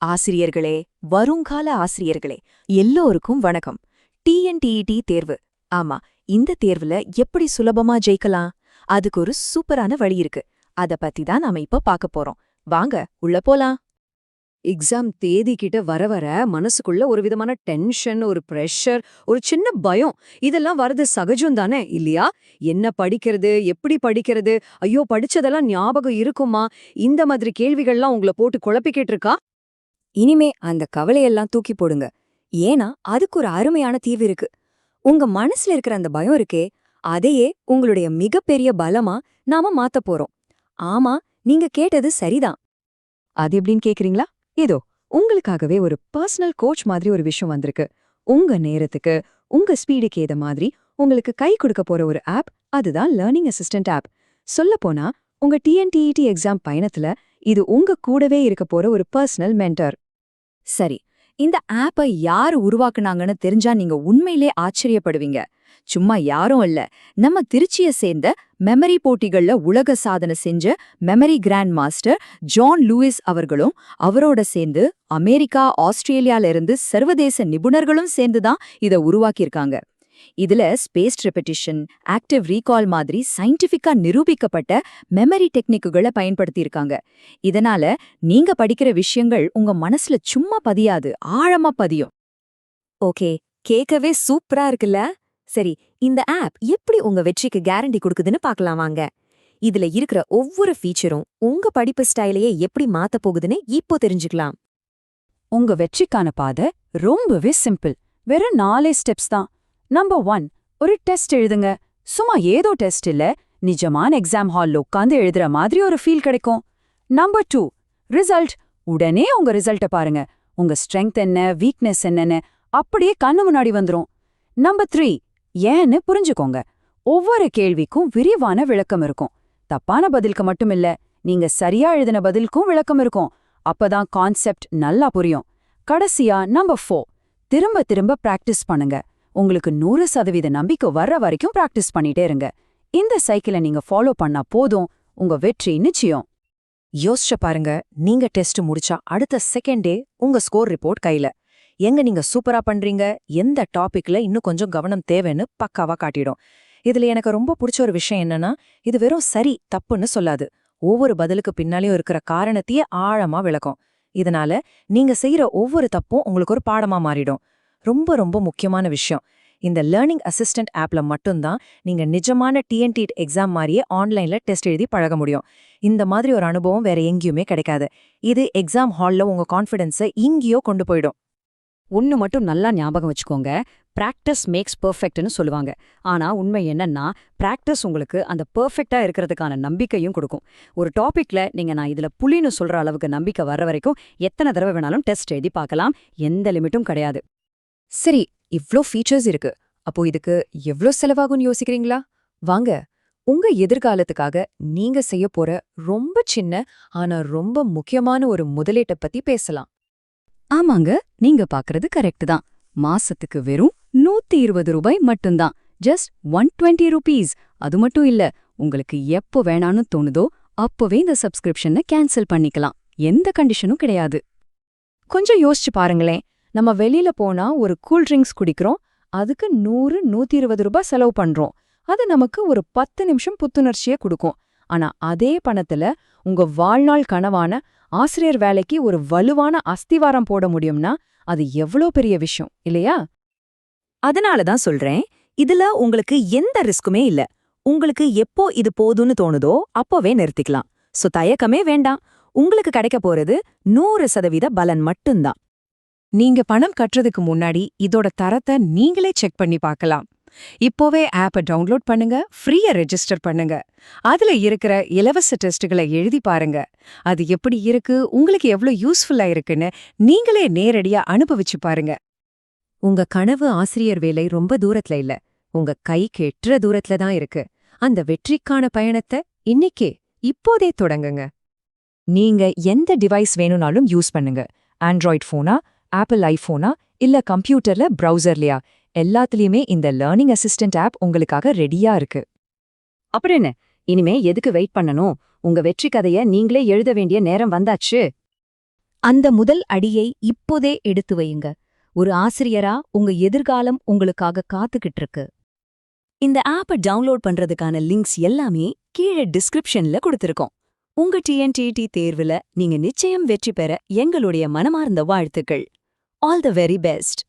ஆசிரியர்களே, வருங்கால ஆசிரியர்களே, எல்லோருக்கும் வணக்கம். டிஎன்டிஇடி தேர்வு. ஆமா, இந்த தேர்வுல எப்படி சுலபமா ஜெயிக்கலாம்? அதுக்கு ஒரு சூப்பரான வழி இருக்கு. அத பத்தி தான் நாம இப்ப பார்க்க போறோம். வாங்க, உள்ள போலாம். எக்ஸாம் தேதி கிட்ட வர வர மனசுக்குள்ள ஒரு விதமான டென்ஷன், ஒரு பிரஷர், ஒரு சின்ன பயம் இதெல்லாம் வரது சகஜம் தானே இல்லையா? என்ன படிக்கிறது, எப்படி படிக்கிறது, ஐயோ படிச்சதெல்லாம் ஞாபகம் இருக்குமா, இந்த மாதிரி கேள்விகள்லாம் உங்களை போட்டு குழப்பிக்கிட்டு இருக்கா? இனிமே அந்த கவலையெல்லாம் தூக்கி போடுங்க. ஏன்னா அதுக்கு ஒரு அருமையான தீர்வு இருக்கு. உங்க மனசுல இருக்கிற அந்த பயம் இருக்கே, அதையே உங்களுடைய மிகப்பெரிய பலமா நாம மாத்த போறோம். ஆமா, நீங்க கேட்டது சரிதான். அது எப்படின்னு கேக்குறீங்களா? ஏதோ உங்களுக்காகவே ஒரு பர்சனல் கோச் மாதிரி ஒரு விஷயம் வந்திருக்கு. உங்க நேரத்துக்கு, உங்க ஸ்பீடுக்கு ஏத மாதிரி உங்களுக்கு கை கொடுக்க போற ஒரு ஆப், அதுதான் லேர்னிங் அசிஸ்டன்ட் ஆப். சொல்லப்போனா உங்க டிஎன்டிஇடி எக்ஸாம் பயணத்துல இது உங்க கூடவே இருக்க போற ஒரு பர்சனல் மென்டர். சரி, இந்த ஆப்பை யார் உருவாக்குனாங்கன்னு தெரிஞ்சா நீங்க உண்மையிலே ஆச்சரியப்படுவீங்க. சும்மா யாரும் இல்ல, நம்ம திருச்சியை சேர்ந்த மெமரி போட்டிகள்ல உலக சாதனை செஞ்ச memory grand master John Louis அவர்களும் அவரோட சேர்ந்து அமெரிக்கா, ஆஸ்திரேலியால இருந்து சர்வதேச நிபுணர்களும் சேர்ந்துதான் இதை உருவாக்கியிருக்காங்க. இதுல ஸ்பேஸ்ட் ரெப்படிஷன், ஆக்டிவ் ரீகால் மாதிரி சயின்டிஃபிக்கா நிரூபிக்கப்பட்ட மெமரி டெக்னிக்குகளை பயன்படுத்தியிருக்காங்க. இதனால நீங்க படிக்கிற விஷயங்கள் உங்க மனசுல சும்மா பதியாது, ஆழமா பதியும். ஓகே, கேட்கவே சூப்பரா இருக்குல்ல? சரி, இந்த ஆப் எப்படி உங்க வெற்றிக்கு கேரண்டி கொடுக்குதுன்னு பார்க்கலாம் வாங்க. இதுல இருக்கிற ஒவ்வொரு ஃபீச்சரும் உங்க படிப்பு ஸ்டைலையே எப்படி மாத்த போகுதுன்னு இப்போ தெரிஞ்சுக்கலாம். உங்க வெற்றிக்கான பாதை ரொம்பவே சிம்பிள். வெறும் 4 ஸ்டெப்ஸ் தான். நம்பர் 1, ஒரு டெஸ்ட் எழுதுங்க. சும்மா ஏதோ டெஸ்ட் இல்ல, நிஜமான எக்ஸாம் ஹால்ல உட்காந்து எழுதுற மாதிரி ஒரு ஃபீல் கிடைக்கும். Number 2, result. உடனே உங்க ரிசல்ட்ட பாருங்க. உங்க ஸ்ட்ரெங்த் என்ன, வீக்னஸ் என்னன்னு அப்படியே கண்ணு முன்னாடி வந்துரும். நம்பர் 3, ஏன்னு புரிஞ்சுக்கோங்க. ஒவ்வொரு கேள்விக்கும் விரிவான விளக்கம் இருக்கும். தப்பான பதிலுக்கு மட்டும் இல்ல, நீங்க சரியா எழுதின பதிலுக்கும் விளக்கம் இருக்கும். அப்பதான் கான்செப்ட் நல்லா புரியும். கடைசியா நம்பர் 4, திரும்ப திரும்ப பிராக்டிஸ் பண்ணுங்க. உங்களுக்கு 100% நம்பிக்கை வர்ற வரைக்கும் பிராக்டிஸ் பண்ணிட்டே இருங்க. இந்த சைக்கிளை நீங்க ஃபாலோ பண்ணா போதும், உங்க வெற்றி நிச்சயம். யோசிச்சு பாருங்க, நீங்க டெஸ்ட் முடிச்சா அடுத்த செகண்டே உங்க ஸ்கோர் ரிப்போர்ட் கையில. எங்க நீங்க சூப்பரா பண்றீங்க, எந்த டாபிக்ல இன்னும் கொஞ்சம் கவனம் தேவைன்னு பக்காவா காட்டிடும். இதுல எனக்கு ரொம்ப பிடிச்ச ஒரு விஷயம் என்னன்னா, இது வெறும் சரி தப்புன்னு சொல்லாது. ஒவ்வொரு பதிலுக்கு பின்னாலேயும் இருக்கிற காரணத்தையே ஆழமா விளக்கும். இதனால நீங்க செய்யற ஒவ்வொரு தப்பும் உங்களுக்கு ஒரு பாடமா மாறிடும். ரொம்ப ரொம்ப முக்கியமான விஷயம், இந்த லேர்னிங் அசிஸ்டன்ட் ஆப்ல மட்டும்தான் நீங்க நிஜமான டிஎன்டிஇடி எக்ஸாம் மாதிரியே ஆன்லைன்ல டெஸ்ட் எழுதி பழக முடியும். இந்த மாதிரி ஒரு அனுபவம் வேற எங்கேயுமே கிடைக்காது. இது எக்ஸாம் ஹால்ல உங்க கான்ஃபிடன்ஸை இங்கேயோ கொண்டு போயிடும். ஒன்னு மட்டும் நல்லா ஞாபகம் வச்சுக்கோங்க, பிராக்டிஸ் மேக்ஸ் பெர்ஃபெக்ட்னு சொல்லுவாங்க. ஆனா உண்மை என்னன்னா, பிராக்டிஸ் உங்களுக்கு அந்த பெர்ஃபெக்ட்டா இருக்கிறதுக்கான நம்பிக்கையும் கொடுக்கும். ஒரு டாபிக்ல நான் இதுல புலின்னு சொல்ற அளவுக்கு நம்பிக்கை வர்ற வரைக்கும் எத்தனை தடவை வேணாலும் டெஸ்ட் எழுதி பார்க்கலாம். எந்த லிமிட்டும் கிடையாது. சரி, இவ்ளோ ஃபீச்சர்ஸ் இருக்கு. அப்போ இதுக்கு எவ்ளோ செலவாகும்னு யோசிக்கிறீங்களா? வாங்க, உங்க எதிர்காலத்துக்காக நீங்க செய்ய போற ரொம்ப சின்ன ஆனா ரொம்ப முக்கியமான ஒரு முதலீட்டை பத்தி பேசலாம். ஆமாங்க, நீங்க பாக்குறது கரெக்ட் தான். மாசத்துக்கு வெறும் 120 ரூபாய் மட்டும்தான். Just 120 rupees. அது மட்டும் இல்ல, உங்களுக்கு எப்போ வேணான்னு தோணுதோ அப்பவே இந்த சப்ஸ்கிரிப்ஷனை கேன்சல் பண்ணிக்கலாம். எந்த கண்டிஷனும் கிடையாது. கொஞ்சம் யோசிச்சு பாருங்களேன், நம்ம வெளியில போனா ஒரு கூல் ட்ரிங்க்ஸ் குடிக்கிறோம், அதுக்கு 100-120 ரூபாய் செலவு பண்றோம். அது நமக்கு ஒரு 10 நிமிஷம் புத்துணர்ச்சியை கொடுக்கும். ஆனா அதே பணத்துல உங்க வாழ்நாள் கனவான ஆசிரியர் வேலைக்கு ஒரு வலுவான அஸ்திவாரம் போட முடியும்னா அது எவ்வளோ பெரிய விஷயம் இல்லையா? அதனால தான் சொல்றேன், இதுல உங்களுக்கு எந்த ரிஸ்க்குமே இல்ல. உங்களுக்கு எப்போ இது போதும்னு தோணுதோ அப்போவே நிறுத்திக்கலாம். சோ தயக்கமே வேண்டாம். உங்களுக்கு கிடைக்க போறது 100% பலன் மட்டும்தான். நீங்க பணம் கட்டுறதுக்கு முன்னாடி இதோட தரத்தை நீங்களே செக் பண்ணி பார்க்கலாம். இப்போவே ஆப்பை டவுன்லோட் பண்ணுங்க, ஃப்ரீயா ரெஜிஸ்டர் பண்ணுங்க. அதுல இருக்கிற இலவச டெஸ்ட்டுகளை எழுதி பாருங்க. அது எப்படி இருக்கு, உங்களுக்கு எவ்வளவு யூஸ்ஃபுல்லா இருக்குன்னு நீங்களே நேரடியா அனுபவிச்சு பாருங்க. உங்க கனவு ஆசிரியர் வேலை ரொம்ப தூரத்துல இல்ல, உங்க கைக்கு எட்டுற தூரத்துல தான் இருக்கு. அந்த வெற்றிக்கான பயணத்தை இன்னைக்கே இப்போதே தொடங்குங்க. நீங்க எந்த டிவைஸ் வேணும்னாலும் யூஸ் பண்ணுங்க. ஆண்ட்ராய்ட் போனா, ஆப்பிள் ஐபோனா, இல்ல கம்ப்யூட்டர்ல பிரவுசர்லயா, எல்லாத்துலயுமே இந்த லேர்னிங் அசிஸ்டன்ட் ஆப் உங்களுக்காக ரெடியா இருக்கு. அப்புறம் என்ன, இனிமே எதுக்கு வெயிட் பண்ணணும்? உங்க வெற்றி கதைய நீங்களே எழுத வேண்டிய நேரம் வந்தாச்சு. அந்த முதல் அடியை இப்போதே எடுத்து வையுங்க. ஒரு ஆசிரியரா உங்க எதிர்காலம் உங்களுக்காக காத்துக்கிட்டு இருக்கு. இந்த ஆப்பை டவுன்லோட் பண்றதுக்கான லிங்க்ஸ் எல்லாமே கீழே டிஸ்கிரிப்ஷன்ல கொடுத்திருக்கோம். உங்க டிஎன்டிடி தேர்வுல நீங்க நிச்சயம் வெற்றி பெற எங்களுடைய மனமார்ந்த வாழ்த்துக்கள். All the very best.